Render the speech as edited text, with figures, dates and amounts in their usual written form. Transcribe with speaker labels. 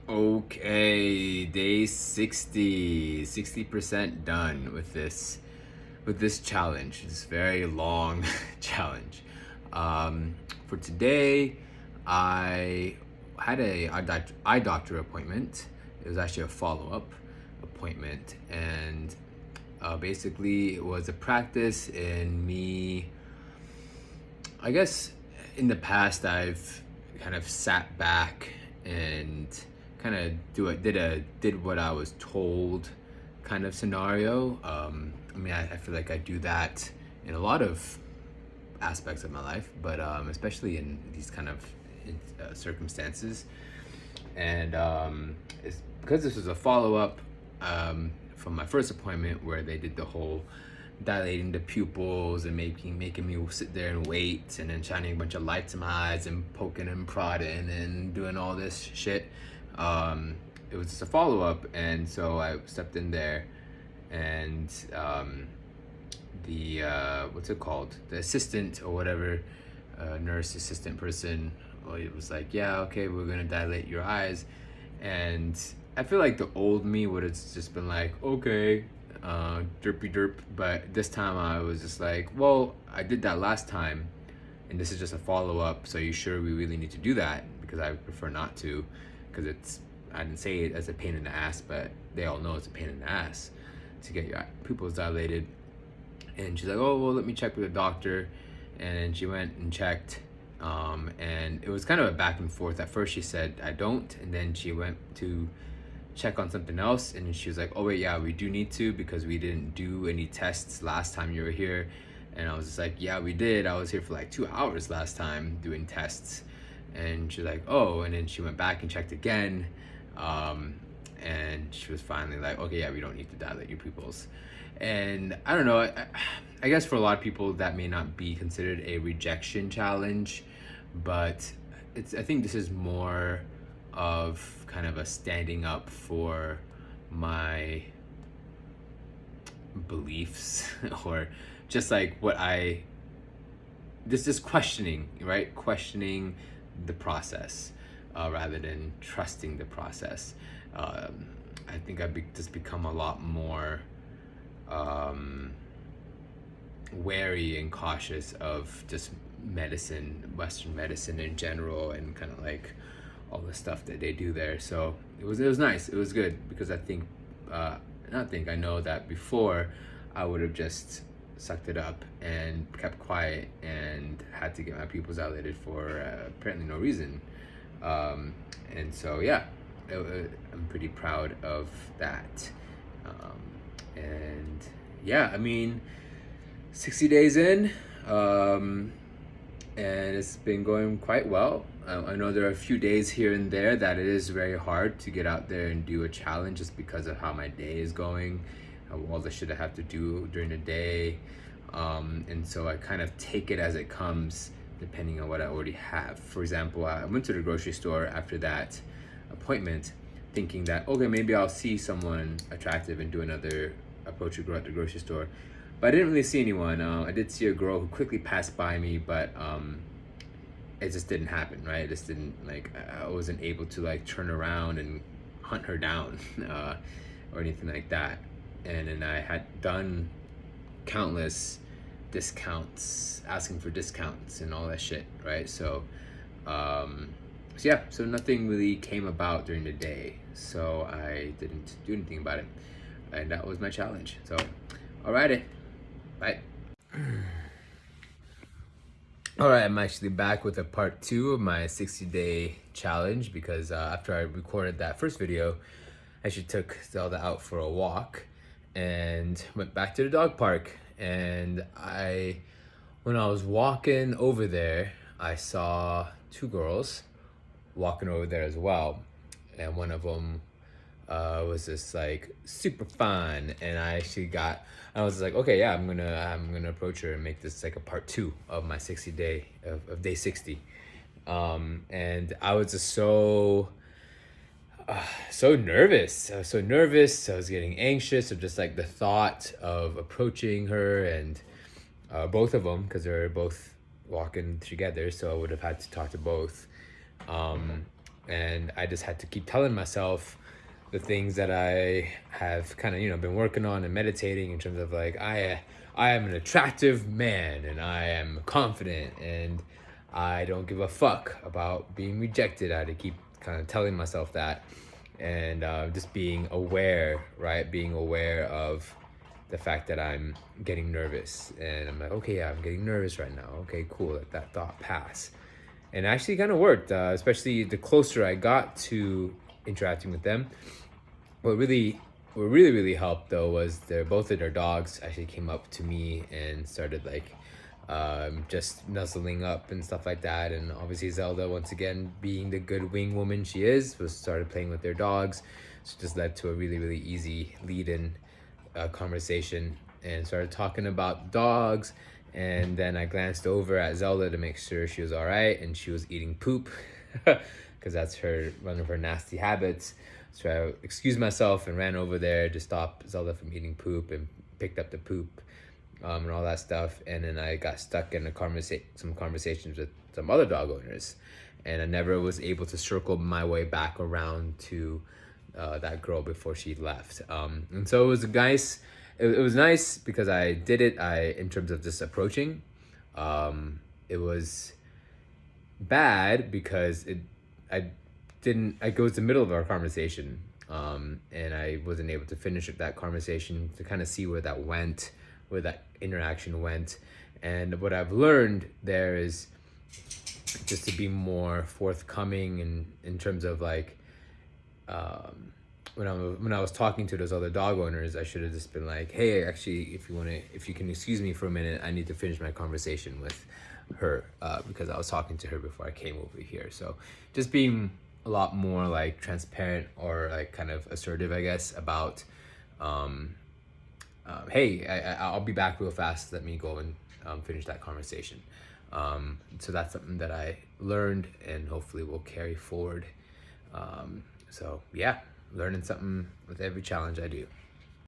Speaker 1: Okay, day 60% done with this challenge, this very long challenge. For today, I had a eye doctor appointment. It was actually a follow-up appointment, and basically it was a practice in me. I guess in the past I've kind of sat back and kind of did what I was told kind of scenario. I mean, I feel like I do that in a lot of aspects of my life, but especially in these kind of circumstances. And it's because this was a follow up from my first appointment where they did the whole dilating the pupils and making me sit there and wait, and then shining a bunch of lights in my eyes and poking and prodding and doing all this shit. It was just a follow up, and so I stepped in there, and the what's it called? The assistant or whatever, nurse assistant person. Well, it was like, yeah, okay, we're gonna dilate your eyes, and I feel like the old me would have just been like, okay, derpy derp. But this time I was just like, well, I did that last time, and this is just a follow up. So you sure we really need to do that? Because I would prefer not to, because I didn't say it as a pain in the ass, but they all know it's a pain in the ass to get your pupils dilated. And she's like, oh, well, let me check with the doctor. And then she went and checked. And it was kind of a back and forth. At first she said, I don't. And then she went to check on something else. And she was like, oh, wait, yeah, we do need to, because we didn't do any tests last time you were here. And I was just like, yeah, we did. I was here for like 2 hours last time doing tests. And she's like, oh. And then she went back and checked again. And she was finally like, okay, yeah, we don't need to dilate your pupils. And I don't know, I guess for a lot of people that may not be considered a rejection challenge, but I think this is more of kind of a standing up for my beliefs or just like just questioning, right? Questioning the process rather than trusting the process. I think I've just become a lot more wary and cautious of just medicine, Western medicine in general, and kind of like all the stuff that they do there. So it was nice. It was good, because I know that before I would have just sucked it up and kept quiet and had to get my pupils dilated for apparently no reason. And so yeah, I'm pretty proud of that. And yeah, I mean, 60 days in, and it's been going quite well. I know there are a few days here and there that it is very hard to get out there and do a challenge, just because of how my day is going, all the shit I have to do during the day. And so I kind of take it as it comes, depending on what I already have. For example, I went to the grocery store after that appointment, thinking that, okay, maybe I'll see someone attractive and do another approach a girl at the grocery store. But I didn't really see anyone. I did see a girl who quickly passed by me, but it just didn't happen, right? It just didn't, like, I wasn't able to like turn around and hunt her down or anything like that. And then I had done countless discounts, asking for discounts and all that shit, right? So yeah, so nothing really came about during the day, so I didn't do anything about it, and that was my challenge. So alrighty, bye. Alright, I'm actually back with a part 2 of my 60-day challenge, because after I recorded that first video, I actually took Zelda out for a walk and went back to the dog park. And when I was walking over there, I saw 2 girls walking over there as well, and one of them was just like super fun, and I was like, okay, yeah, I'm gonna approach her and make this like a part 2 of my 60 day of day 60. And I was just so nervous. I was so nervous. I was getting anxious of just like the thought of approaching her, and both of them, because they're both walking together, so I would have had to talk to both. and I just had to keep telling myself the things that I have kind of, you know, been working on and meditating in terms of like, I am an attractive man and I am confident and I don't give a fuck about being rejected. I had to keep kind of telling myself that, and just being aware, right? Being aware of the fact that I'm getting nervous, and I'm like, okay, yeah, I'm getting nervous right now. Okay, cool, let that thought pass. And it actually kind of worked, especially the closer I got to interacting with them. What really helped though was both of their dogs actually came up to me and started like just nuzzling up and stuff like that. And obviously Zelda, once again being the good wing woman she is, was started playing with their dogs. So it just led to a really easy lead-in conversation, and started talking about dogs. And then I glanced over at Zelda to make sure she was all right, and she was eating poop because that's one of her nasty habits. So I excused myself and ran over there to stop Zelda from eating poop, and picked up the poop and all that stuff. And then I got stuck in some conversations with some other dog owners, and I never was able to circle my way back around to that girl before she left. And so it was nice. It was nice because I did it. In terms of just approaching, it was bad because I didn't. I was the middle of our conversation, and I wasn't able to finish that conversation to kind of see where that interaction went. And what I've learned there is just to be more forthcoming in terms of like, when I was talking to those other dog owners, I should have just been like, hey, actually, if you can excuse me for a minute, I need to finish my conversation with her, because I was talking to her before I came over here. So just being a lot more like transparent, or like kind of assertive, I guess, about, hey, I'll be back real fast. Let me go and finish that conversation. So that's something that I learned and hopefully will carry forward. So yeah, learning something with every challenge I do.